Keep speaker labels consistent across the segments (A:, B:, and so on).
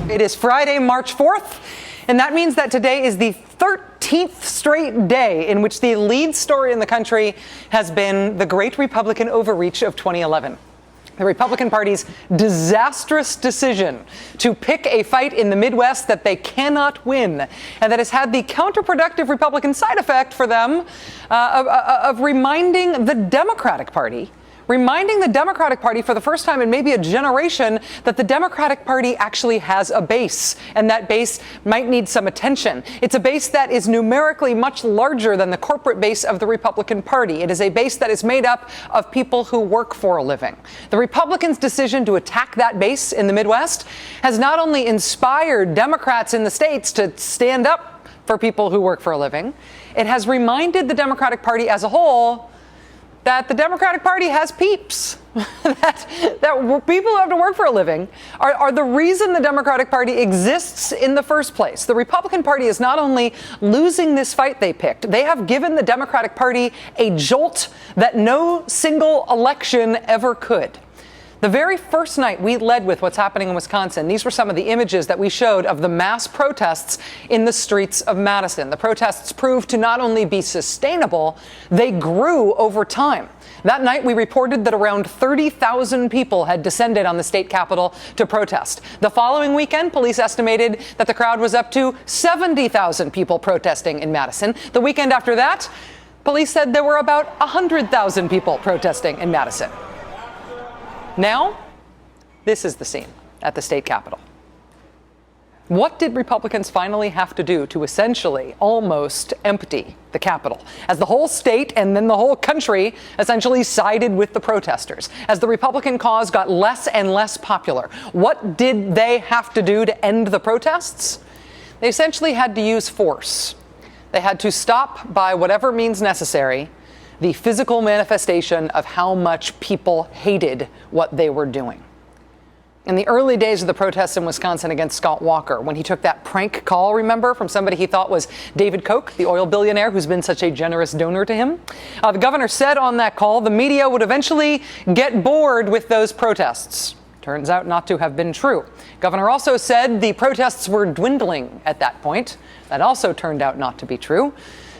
A: It is Friday, March 4th, and that means that today is the 13th straight day in which the lead story in the country has been the Great Republican Overreach of 2011. The Republican Party's disastrous decision to pick a fight in the Midwest that they cannot win, and that has had the counterproductive Republican side effect for them of reminding the Democratic Party for the first time in maybe a generation that the Democratic Party actually has a base, and that base might need some attention. It's a base that is numerically much larger than the corporate base of the Republican Party. It is a base that is made up of people who work for a living. The Republicans' decision to attack that base in the Midwest has not only inspired Democrats in the states to stand up for people who work for a living, it has reminded the Democratic Party as a whole that the Democratic Party has peeps, that people who have to work for a living are the reason the Democratic Party exists in the first place. The Republican Party is not only losing this fight they picked, they have given the Democratic Party a jolt that no single election ever could. The very first night we led with what's happening in Wisconsin, these were some of the images that we showed of the mass protests in the streets of Madison. The protests proved to not only be sustainable, they grew over time. That night, we reported that around 30,000 people had descended on the state capitol to protest. The following weekend, police estimated that the crowd was up to 70,000 people protesting in Madison. The weekend after that, police said there were about 100,000 people protesting in Madison. Now, this is the scene at the state capitol. What did Republicans finally have to do to essentially almost empty the Capitol, as the whole state and then the whole country essentially sided with the protesters, as the Republican cause got less and less popular? What did they have to do to end the protests? They essentially had to use force. They had to stop, by whatever means necessary, the physical manifestation of how much people hated what they were doing. In the early days of the protests in Wisconsin against Scott Walker, when he took that prank call, remember, from somebody he thought was David Koch, the oil billionaire who's been such a generous donor to him, the governor said on that call the media would eventually get bored with those protests. Turns out not to have been true. Governor also said the protests were dwindling at that point. That also turned out not to be true.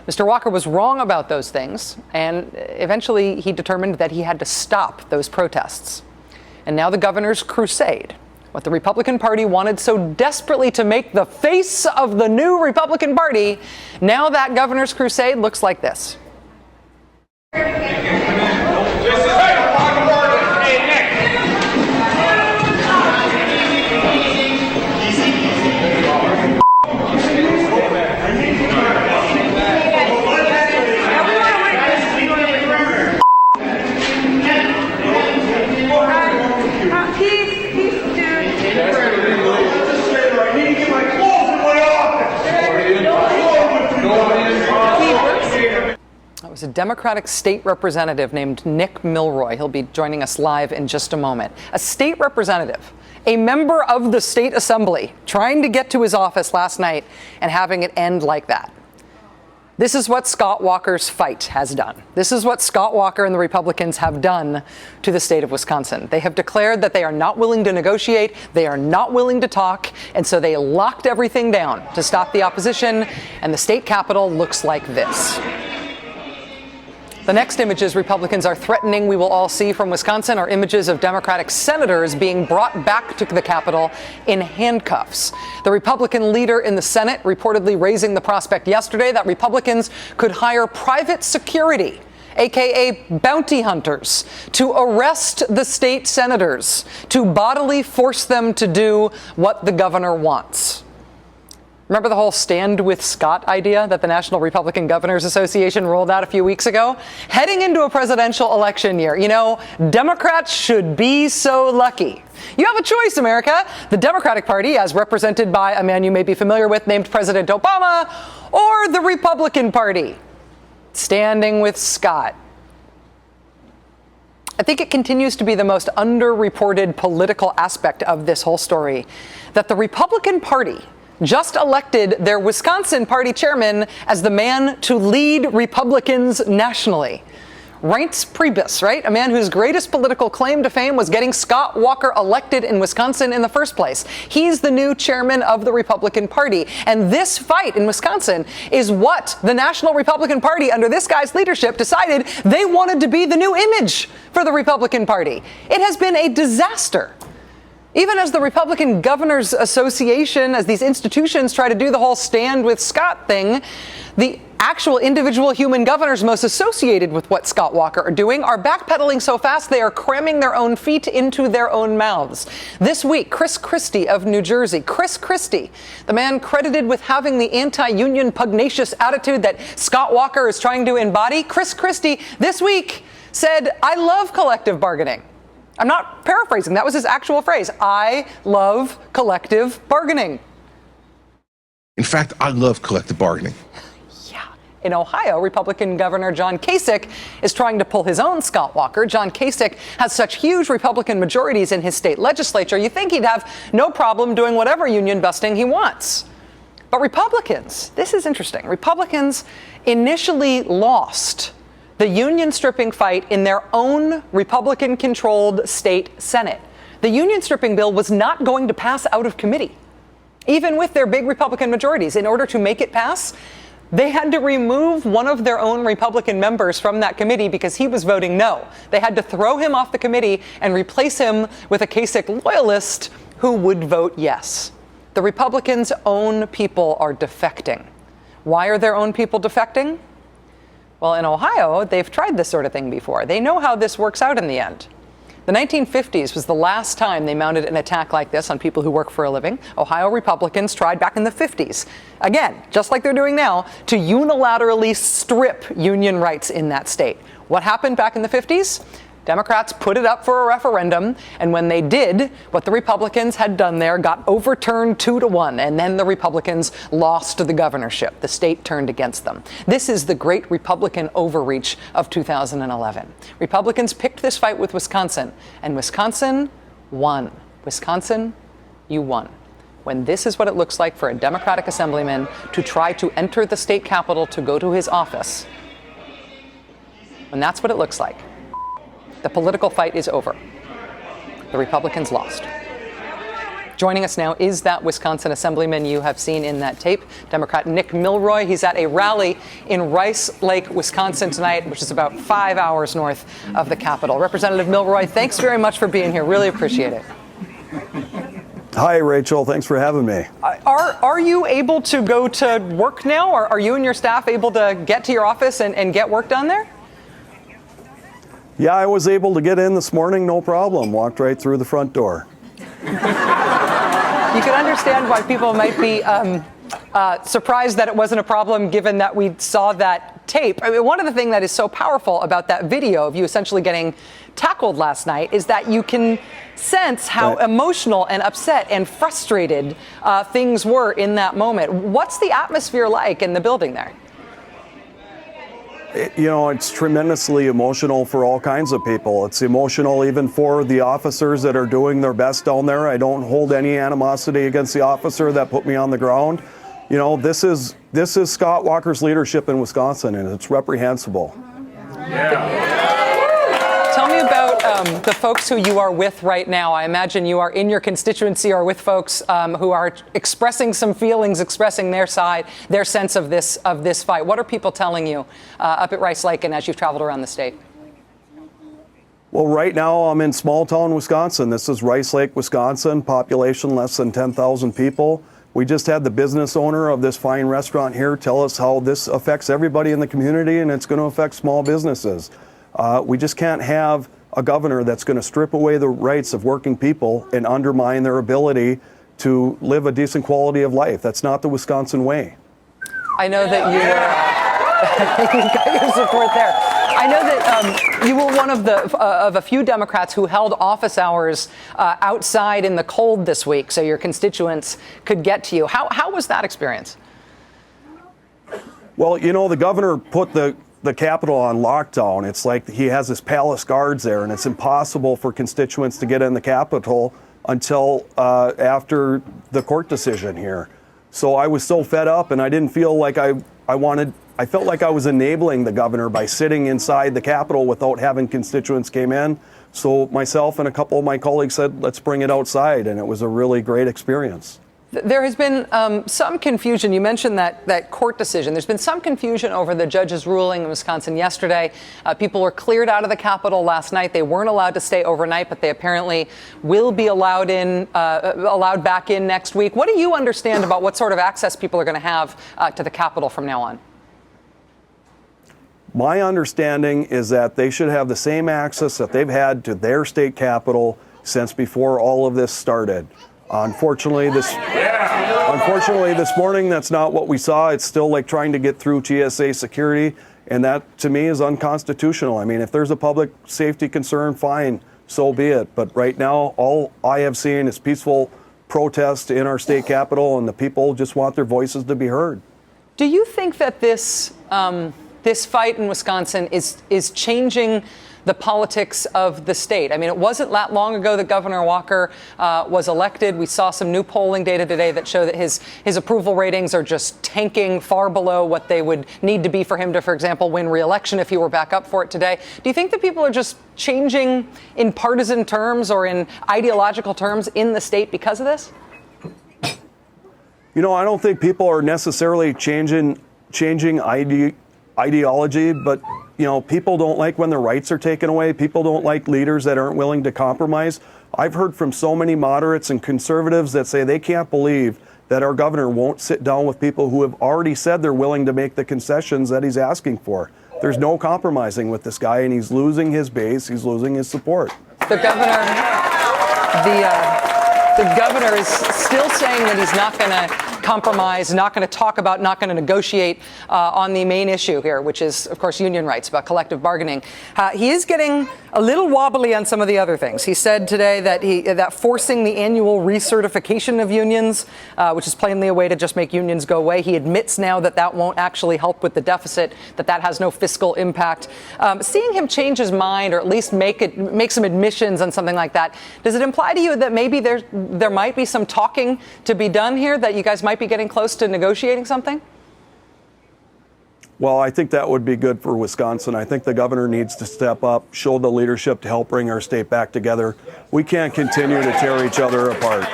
A: Mr. Walker was wrong about those things, and eventually he determined that he had to stop those protests. And now the governor's crusade, what the Republican Party wanted so desperately to make the face of the new Republican Party, now that governor's crusade looks like this. Was a Democratic state representative named Nick Milroy. He'll be joining us live in just a moment. A state representative, a member of the state assembly, trying to get to his office last night and having it end like that. This is what Scott Walker's fight has done. This is what Scott Walker and the Republicans have done to the state of Wisconsin. They have declared that they are not willing to negotiate, they are not willing to talk, and so they locked everything down to stop the opposition, and the state capitol looks like this. The next images Republicans are threatening we will all see from Wisconsin are images of Democratic senators being brought back to the Capitol in handcuffs. The Republican leader in the Senate reportedly raising the prospect yesterday that Republicans could hire private security, aka bounty hunters, to arrest the state senators, to bodily force them to do what the governor wants. Remember the whole Stand with Scott idea that the National Republican Governors Association rolled out a few weeks ago? Heading into a presidential election year, you know, Democrats should be so lucky. You have a choice, America. The Democratic Party, as represented by a man you may be familiar with named President Obama, or the Republican Party, standing with Scott. I think it continues to be the most underreported political aspect of this whole story, that the Republican Party just elected their Wisconsin party chairman as the man to lead Republicans nationally. Reince Priebus, right? A man whose greatest political claim to fame was getting Scott Walker elected in Wisconsin in the first place. He's the new chairman of the Republican Party. And this fight in Wisconsin is what the National Republican Party, under this guy's leadership, decided they wanted to be the new image for the Republican Party. It has been a disaster. Even as the Republican Governors Association, as these institutions try to do the whole stand with Scott thing, the actual individual human governors most associated with what Scott Walker are doing are backpedaling so fast they are cramming their own feet into their own mouths. This week, Chris Christie of New Jersey, Chris Christie, the man credited with having the anti-union pugnacious attitude that Scott Walker is trying to embody, Chris Christie this week said, "I love collective bargaining." I'm not paraphrasing. That was his actual phrase. I love collective bargaining.
B: In fact, I love collective bargaining.
A: In Ohio, Republican Governor John Kasich is trying to pull his own Scott Walker. John Kasich has such huge Republican majorities in his state legislature, you think he'd have no problem doing whatever union busting he wants. But Republicans, this is interesting, Republicans initially lost the union stripping fight in their own Republican-controlled state Senate. The union stripping bill was not going to pass out of committee, even with their big Republican majorities. In order to make it pass, they had to remove one of their own Republican members from that committee because he was voting no. They had to throw him off the committee and replace him with a Kasich loyalist who would vote yes. The Republicans' own people are defecting. Why are their own people defecting? Well, in Ohio, they've tried this sort of thing before. They know how this works out in the end. The 1950s was the last time they mounted an attack like this on people who work for a living. Ohio Republicans tried back in the 50s, again, just like they're doing now, to unilaterally strip union rights in that state. What happened back in the 50s? Democrats put it up for a referendum, and when they did, what the Republicans had done there got overturned 2-1, and then the Republicans lost the governorship. The state turned against them. This is the Great Republican Overreach of 2011. Republicans picked this fight with Wisconsin, and Wisconsin won. Wisconsin, you won. When this is what it looks like for a Democratic assemblyman to try to enter the state capitol to go to his office, when that's what it looks like, the political fight is over. The Republicans lost. Joining us now is that Wisconsin assemblyman you have seen in that tape, Democrat Nick Milroy. He's at a rally in Rice Lake, Wisconsin tonight, which is about 5 hours north of the Capitol. Representative Milroy, thanks very much for being here. Really appreciate it.
C: Hi, Rachel. Thanks for having me.
A: Are you able to go to work now? Or are you and your staff able to get to your office and get work done there?
C: Yeah, I was able to get in this morning, no problem. Walked right through the front door.
A: You can understand why people might be surprised that it wasn't a problem, given that we saw that tape. I mean, one of the things that is so powerful about that video of you essentially getting tackled last night is that you can sense how emotional and upset and frustrated things were in that moment. What's the atmosphere like in the building there?
C: It's tremendously emotional for all kinds of people. It's emotional even for the officers that are doing their best down there. I don't hold any animosity against the officer that put me on the ground. This is Scott Walker's leadership in Wisconsin, and it's reprehensible.
A: Tell me about the folks who you are with right now. I imagine you are in your constituency or with folks who are expressing some feelings, expressing their side, their sense of this fight. What are people telling you up at Rice Lake and as you've traveled around the state?
C: Well, right now I'm in small town Wisconsin. This is Rice Lake, Wisconsin, population less than 10,000 people. We just had the business owner of this fine restaurant here tell us how this affects everybody in the community, and it's going to affect small businesses. We just can't have a governor that's going to strip away the rights of working people and undermine their ability to live a decent quality of life. That's not the Wisconsin way.
A: I know that you got your support there. I know that you were one of a few Democrats who held office hours outside in the cold this week so your constituents could get to you. How was that experience?
C: Well, the governor put the Capitol on lockdown. It's like he has his palace guards there, and it's impossible for constituents to get in the Capitol until after the court decision here. So I was so fed up, and I didn't feel like I wanted I felt like I was enabling the governor by sitting inside the Capitol without having constituents came in. So myself and a couple of my colleagues said, let's bring it outside. And it was a really great experience.
A: There has been some confusion. You mentioned that court decision. There's been some confusion over the judge's ruling in Wisconsin yesterday. People were cleared out of the Capitol last night. They weren't allowed to stay overnight, but they apparently will be allowed back in next week. What do you understand about what sort of access people are going to have to the Capitol from now on?
C: My understanding is that they should have the same access that they've had to their state capitol since before all of this started. Unfortunately, this morning, that's not what we saw. It's still like trying to get through TSA security, and that, to me, is unconstitutional. I mean, if there's a public safety concern, fine, so be it. But right now, all I have seen is peaceful protest in our state capitol, and the people just want their voices to be heard.
A: Do you think that this fight in Wisconsin is changing the politics of the state? I mean, it wasn't that long ago that Governor Walker was elected. We saw some new polling data today that show that his approval ratings are just tanking far below what they would need to be for him to, for example, win re-election if he were back up for it today. Do you think that people are just changing in partisan terms or in ideological terms in the state because of this?
C: You know, I don't think people are necessarily changing ideology, but you know, people don't like when their rights are taken away. People don't like leaders that aren't willing to compromise. I've heard from so many moderates and conservatives that say they can't believe that our governor won't sit down with people who have already said they're willing to make the concessions that he's asking for. There's no compromising with this guy, and he's losing his base. He's losing his support.
A: The governor is still saying that he's not going to compromise, not going to talk about, not going to negotiate on the main issue here, which is, of course, union rights, about collective bargaining. He is getting a little wobbly on some of the other things. He said today that forcing the annual recertification of unions, which is plainly a way to just make unions go away. He admits now that won't actually help with the deficit, that has no fiscal impact. Seeing him change his mind, or at least make some admissions on something like that, does it imply to you that maybe there might be some talking to be done here, that you guys might be getting close to negotiating something?
C: Well, I think that would be good for Wisconsin. I think the governor needs to step up, show the leadership to help bring our state back together. We can't continue to tear each other apart.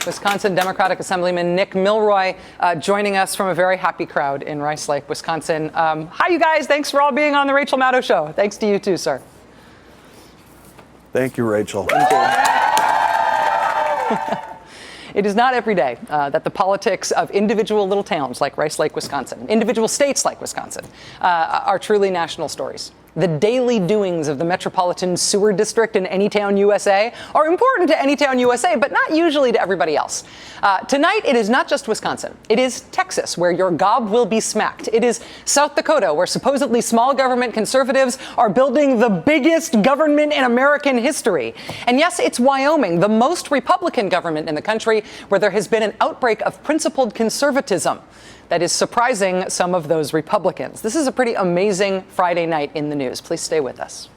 A: Wisconsin Democratic Assemblyman Nick Milroy joining us from a very happy crowd in Rice Lake, Wisconsin. Hi, you guys. Thanks for all being on the Rachel Maddow Show. Thanks to you too, sir.
C: Thank you, Rachel.
A: It is not every day that the politics of individual little towns like Rice Lake, Wisconsin, individual states like Wisconsin, are truly national stories. The daily doings of the Metropolitan Sewer District in Anytown, USA are important to Anytown, USA, but not usually to everybody else. Tonight, it is not just Wisconsin. It is Texas, where your gob will be smacked. It is South Dakota, where supposedly small government conservatives are building the biggest government in American history. And yes, it's Wyoming, the most Republican government in the country, where there has been an outbreak of principled conservatism that is surprising some of those Republicans. This is a pretty amazing Friday night in the news. Please stay with us.